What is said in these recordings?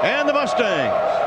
and the Mustangs.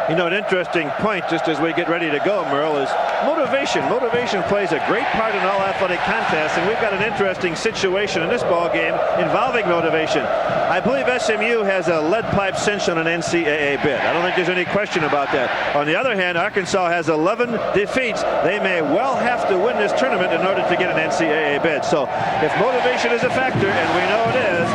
You know, an interesting point just as we get ready to go, Merle, is motivation. Motivation plays a great part in all athletic contests, and we've got an interesting situation in this ball game involving motivation. I believe SMU has a lead pipe cinch on an NCAA bid. I don't think there's any question about that. On the other hand, Arkansas has 11 defeats. They may well have to win this tournament in order to get an NCAA bid. So if motivation is a factor, and we know it is,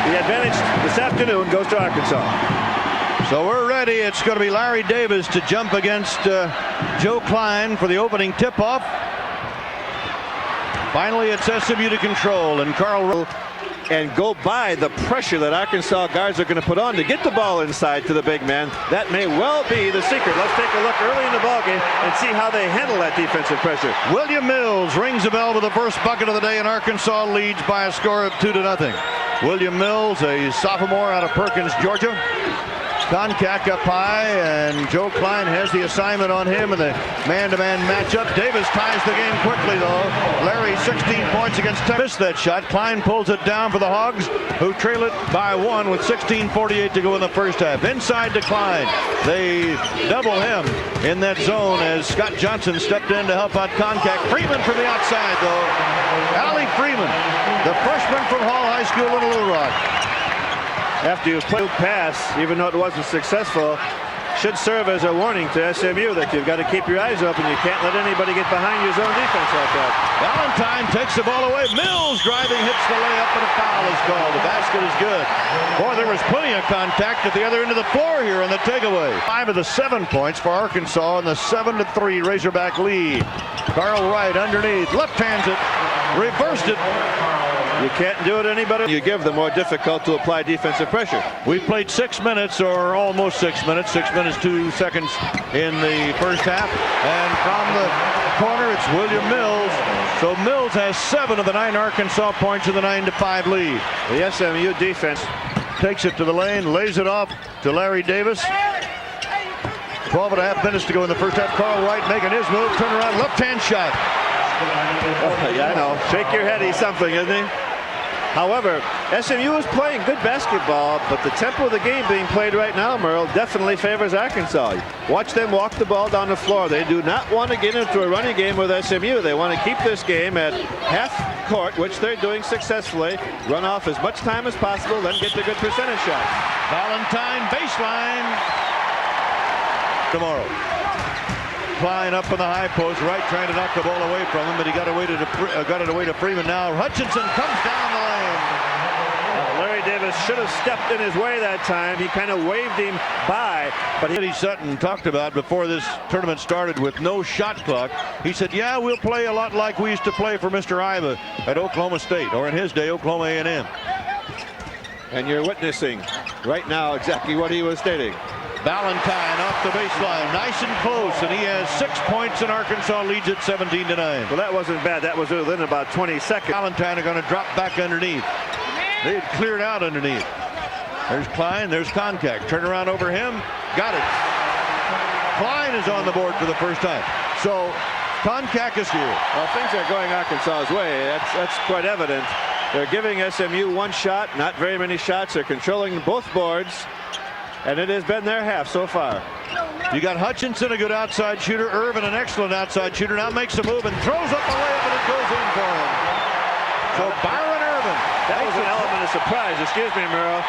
the advantage this afternoon goes to Arkansas. So we're ready. It's going to be Larry Davis to jump against Joe Klein for the opening tip-off. Finally, it's SMU to control, and Carl and go by the pressure that Arkansas guards are going to put on to get the ball inside to the big man. That may well be the secret. Let's take a look early in the ball game and see how they handle that defensive pressure. William Mills rings the bell with the first bucket of the day, and Arkansas leads by a score of 2-0. William Mills, a sophomore out of Perkins, Georgia. Konkak up high, and Joe Klein has the assignment on him in the man-to-man matchup. Davis ties the game quickly, though. Larry, 16 points against Texas. Missed that shot. Klein pulls it down for the Hogs, who trail it by 1 with 16:48 to go in the first half. Inside to Klein. They double him in that zone as Scott Johnson stepped in to help out Konkak. Freeman from the outside, though. Allie Freeman, the freshman from Hall High School in Little Rock. After you play a pass, even though it wasn't successful, should serve as a warning to SMU that you've got to keep your eyes open. You can't let anybody get behind your zone defense like that. Valentine takes the ball away. Mills driving, hits the layup, and a foul is called. The basket is good. Boy, there was plenty of contact at the other end of the floor here on the takeaway. 5 of the 7 points for Arkansas in the 7-3 Razorback lead. Carl Wright underneath, left hands it, reversed it. You can't do it any better. You give the more difficult to apply defensive pressure. We played 6 minutes, or almost 6 minutes, 6 minutes 2 seconds in the first half. And from the corner, it's William Mills. So Mills has 7 of the 9 Arkansas points in the 9-5 lead. The SMU defense takes it to the lane, lays it off to Larry Davis. 12.5 minutes to go in the first half. Carl Wright making his move, turn around, left-hand shot. Oh, yeah, I know. Shake your head, he's something, isn't he? However, SMU is playing good basketball, but the tempo of the game being played right now, Merle, definitely favors Arkansas. Watch them walk the ball down the floor. They do not want to get into a running game with SMU. They want to keep this game at half court, which they're doing successfully. Run off as much time as possible, then get the good percentage shots. Valentine baseline. Tomorrow. Klein up in the high post, right, trying to knock the ball away from him, but he got it away to Freeman. Now Hutchinson comes down the lane. Larry Davis should have stepped in his way that time. He kind of waved him by, but Eddie Sutton talked about before this tournament started with no shot clock. He said, yeah, we'll play a lot like we used to play for Mr. Iva at Oklahoma State, or in his day, Oklahoma A&M. And you're witnessing right now exactly what he was stating. Valentine off the baseline, nice and close, and he has 6 points, and Arkansas leads it 17-9. Well, that wasn't bad. That was within about 20 seconds. Valentine are going to drop back underneath. They had cleared out underneath. There's Klein, there's Konkak. Turn around over him, got it. Klein is on the board for the first time. So Konkak is here. Well, things are going Arkansas's way. That's quite evident. They're giving SMU one shot, not very many shots. They're controlling both boards. And it has been their half so far. You got Hutchinson, a good outside shooter. Irvin, an excellent outside shooter. Now makes a move and throws up the layup, and it goes in for him. So Byron Irvin. That was an element of surprise. Excuse me, Merle.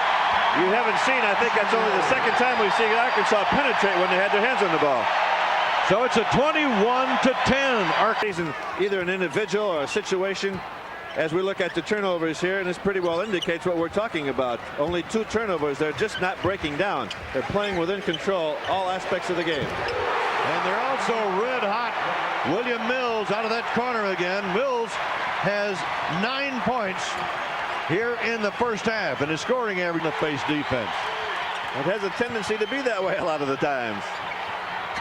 You haven't seen, I think that's only the second time we've seen Arkansas penetrate when they had their hands on the ball. So it's a 21-10. Arkansas, either an individual or a situation. As we look at the turnovers here, and this pretty well indicates what we're talking about. Only 2 turnovers. They're just not breaking down. They're playing within control all aspects of the game. And they're also red hot. William Mills out of that corner again. Mills has 9 points here in the first half, and his scoring average in the face defense. It has a tendency to be that way a lot of the times.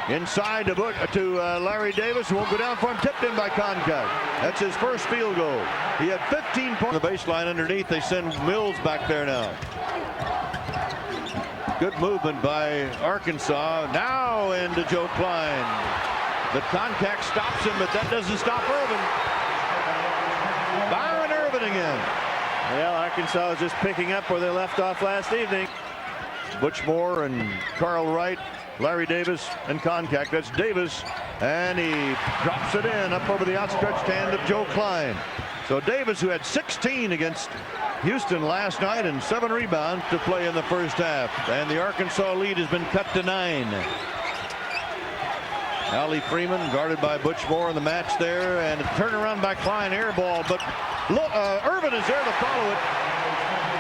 Inside to Larry Davis, who won't go down for him, tipped in by Konkak. That's his first field goal. He had 15 points. On the baseline underneath, they send Mills back there now. Good movement by Arkansas. Now into Joe Klein. The Konkak stops him, but that doesn't stop Irvin. Byron Irvin again. Well, Arkansas is just picking up where they left off last evening. Butch Moore and Carl Wright, Larry Davis and Koncak. That's Davis, and he drops it in up over the outstretched hand of Joe Klein. So Davis, who had 16 against Houston last night and 7 rebounds to play in the first half, and the Arkansas lead has been cut to 9. Ali Freeman guarded by Butch Moore in the match there, and a turnaround by Klein, air ball, but Irvin is there to follow it.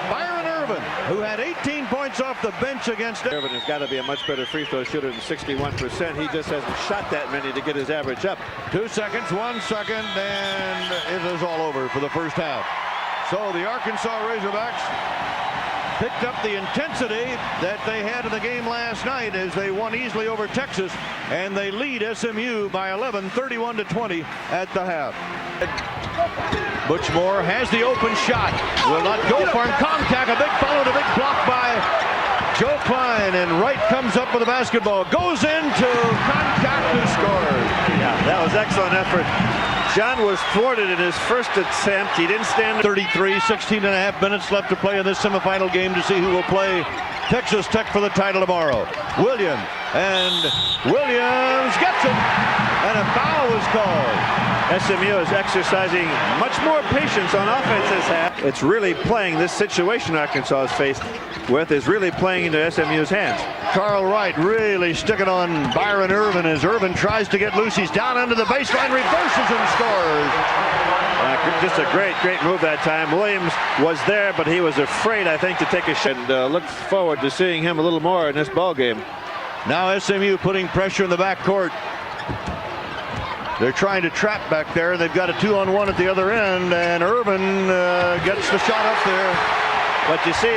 Byron Irvin, who had 18 points off the bench against Irvin has got to be a much better free throw shooter than 61%. He just hasn't shot that many to get his average up. 2 seconds, 1 second, and it is all over for the first half. So the Arkansas Razorbacks picked up the intensity that they had in the game last night as they won easily over Texas, and they lead SMU by 11, 31-20 at the half. Butch Moore has the open shot, will not go for him. Koncak, a big follow, a big block by Joe Klein, and Wright comes up with the basketball, goes into Koncak, who scores. Yeah, that was excellent effort. John was thwarted in his first attempt. He didn't stand. 33, 16 and a half minutes left to play in this semifinal game to see who will play Texas Tech for the title tomorrow. Williams gets it, and a foul was called. SMU is exercising much more patience on offense this half. It's really playing this situation Arkansas is faced with is really playing into SMU's hands. Carl Wright really sticking on Byron Irvin as Irvin tries to get loose. He's down under the baseline, reverses and scores. Just a great move that time. Williams was there, but he was afraid, I think, to take a shot. And look forward to seeing him a little more in this ball game. Now SMU putting pressure in the backcourt. They're trying to trap back there. They've got a 2-on-1 at the other end, and Irvin gets the shot up there. But you see,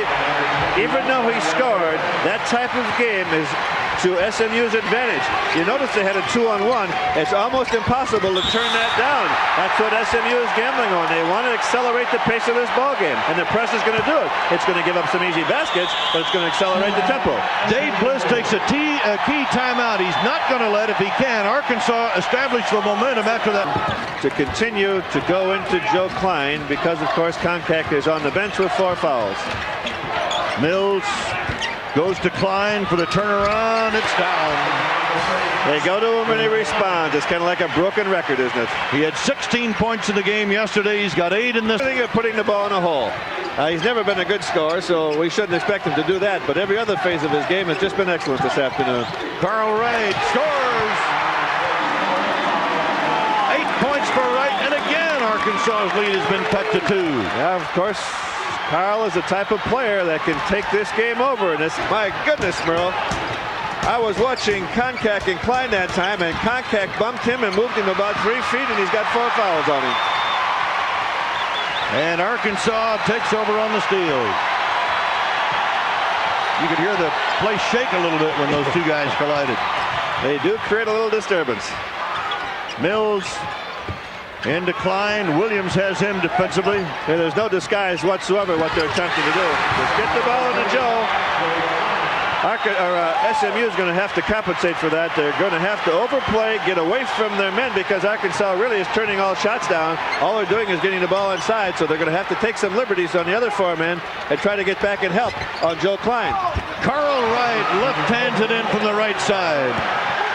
even though he scored, that type of game is to SMU's advantage. You notice they had a 2-on-1. It's almost impossible to turn that down. That's what SMU is gambling on. They want to accelerate the pace of this ball game, and the press is going to do it. It's going to give up some easy baskets, but it's going to accelerate the tempo. Dave Bliss takes a key timeout. He's not going to let, if he can, Arkansas establish the momentum after that. To continue to go into Joe Klein because, of course, Koncak is on the bench with 4 fouls. Mills goes to Klein for the turnaround. It's down. They go to him and he responds. It's kind of like a broken record, isn't it? He had 16 points in the game yesterday. He's got 8 in this. Putting the ball in a hole. He's never been a good scorer, so we shouldn't expect him to do that. But every other phase of his game has just been excellent this afternoon. Carl Wright scores. 8 points for Wright, and again Arkansas's lead has been cut to 2. Yeah, of course. Carl is the type of player that can take this game over, and it's, my goodness, Merle. I was watching Koncak and Klein that time, and Koncak bumped him and moved him about 3 feet, and he's got 4 fouls on him. And Arkansas takes over on the steal. You could hear the place shake a little bit when those two guys collided. They do create a little disturbance. Mills into Klein. Williams has him defensively. And there's no disguise whatsoever what they're attempting to do. Just get the ball into Joe. SMU is going to have to compensate for that. They're going to have to overplay, get away from their men, because Arkansas really is turning all shots down. All they're doing is getting the ball inside, so they're going to have to take some liberties on the other 4 men and try to get back and help on Joe Klein. Carl Wright left-hands it in from the right side.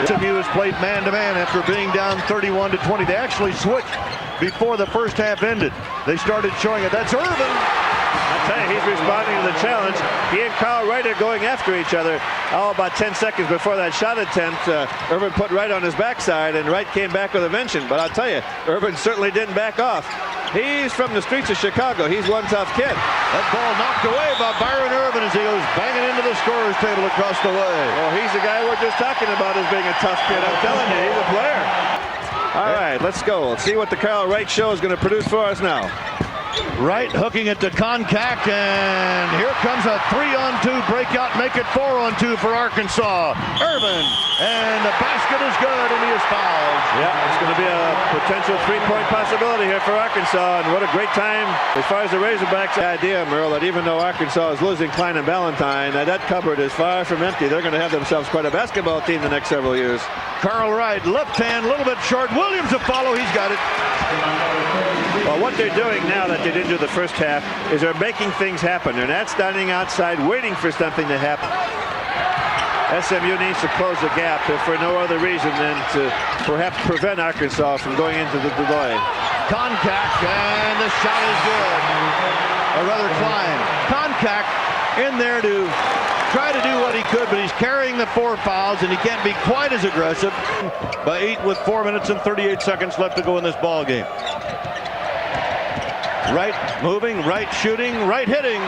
SMU has played man-to-man after being down 31-20. They actually switched before the first half ended. They started showing it. That's Irvin. I tell you, he's responding to the challenge. He and Carl Wright are going after each other. Oh, about 10 seconds before that shot attempt, Irvin put Wright on his backside, and Wright came back with a vengeance. But I'll tell you, Irvin certainly didn't back off. He's from the streets of Chicago. He's one tough kid. That ball knocked away by Byron Irvin as he goes banging into the scorer's table across the way. Well, he's the guy we're just talking about as being a tough kid. I'm telling you, he's a player. All right, let's go. Let's see what the Carl Wright show is going to produce for us now. Wright hooking it to Koncak, and here comes a 3-on-2 breakout, make it 4-on-2 for Arkansas. Irvin, and the basket is good, and he is fouled. Yeah, it's going to be a potential 3-point possibility here for Arkansas, and what a great time as far as the Razorbacks. Idea, Merle, that even though Arkansas is losing Klein and Ballantyne, that cupboard is far from empty. They're going to have themselves quite a basketball team the next several years. Carl Wright, left hand, a little bit short. Williams to follow, he's got it. Well, what they're doing now, that they didn't do the first half is they're making things happen. They're not standing outside waiting for something to happen. SMU needs to close the gap if for no other reason than to perhaps prevent Arkansas from going into the delay. Konkak, and the shot is good. Or rather, Klein. Konkak in there to try to do what he could, but he's carrying the 4 fouls, and he can't be quite as aggressive. By 8 with 4 minutes and 38 seconds left to go in this ball game. Right moving, right shooting, right hitting.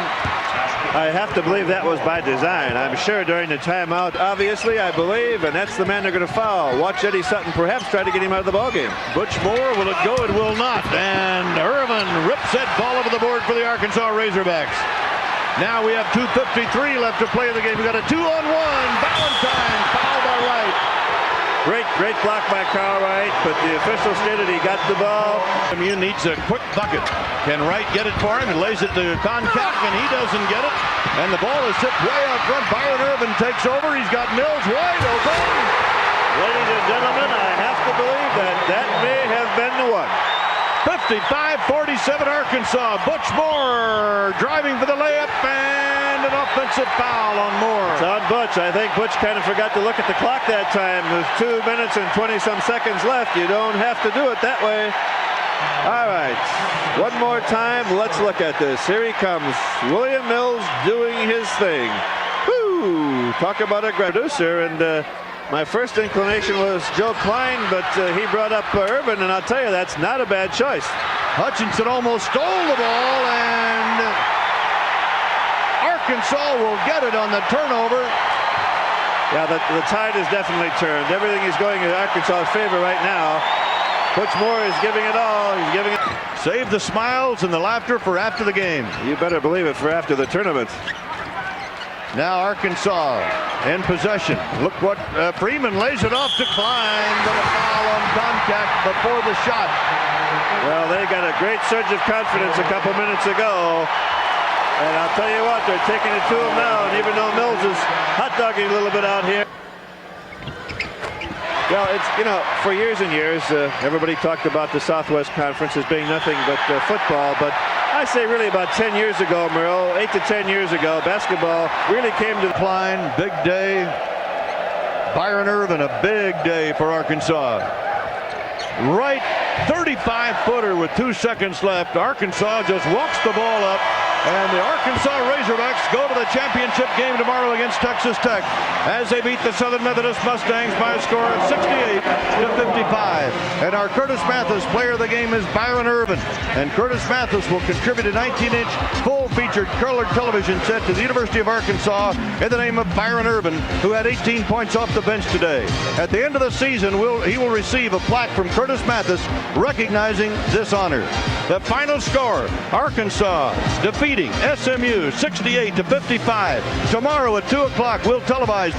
I have to believe that was by design. I'm sure during the timeout, obviously, I believe, and that's the man they're going to foul. Watch Eddie Sutton perhaps try to get him out of the ballgame. Butch Moore, will it go? It will not. And Irvin rips that ball over the board for the Arkansas Razorbacks. Now we have 2:53 left to play in the game. We got a 2-on-1. Valentine, foul by Wright. Great block by Carl Wright, but the official stated he got the ball. SMU needs a quick bucket. Can Wright get it for him? He lays it to Konkak, and he doesn't get it. And the ball is tipped way out front. Byron Irvin takes over. He's got Mills wide open. Ladies and gentlemen, I have to believe that may have been the one. 55-47 Arkansas. Butch Moore driving for the layup, and an offensive foul on Moore. It's on Butch. I think Butch kind of forgot to look at the clock that time. There's 2 minutes and 20-some seconds left. You don't have to do it that way. All right, one more time. Let's look at this. Here he comes. William Mills doing his thing. Woo! Talk about a producer. And my first inclination was Joe Klein, but he brought up Irvin, and I'll tell you, that's not a bad choice. Hutchinson almost stole the ball, and Arkansas will get it on the turnover. Yeah, the tide has definitely turned. Everything is going in Arkansas's favor right now. Butch Moore is giving it all. He's giving it. Save the smiles and the laughter for after the game. You better believe it for after the tournament. Now Arkansas in possession. Look what Freeman lays it off to Klein, but a foul on Konkak before the shot. Well, they got a great surge of confidence a couple minutes ago. And I'll tell you what, they're taking it to him now. And even though Mills is hot dogging a little bit out here. Well, it's, you know, for years and years, everybody talked about the Southwest Conference as being nothing but football. But I say really about 10 years ago, Merle, 8 to 10 years ago, basketball really came to the Klein, big day. Byron Irvin, a big day for Arkansas. Right 35-footer with 2 seconds left. Arkansas just walks the ball up. And the Arkansas Razorbacks go to the championship game tomorrow against Texas Tech as they beat the Southern Methodist Mustangs by a score of 68-55. And our Curtis Mathis player of the game is Byron Irvin. And Curtis Mathis will contribute a 19-inch full-featured colored television set to the University of Arkansas in the name of Byron Irvin, who had 18 points off the bench today. At the end of the season, he will receive a plaque from Curtis Mathis recognizing this honor. The final score, Arkansas defeating SMU 68-55. Tomorrow at 2 o'clock, we'll televise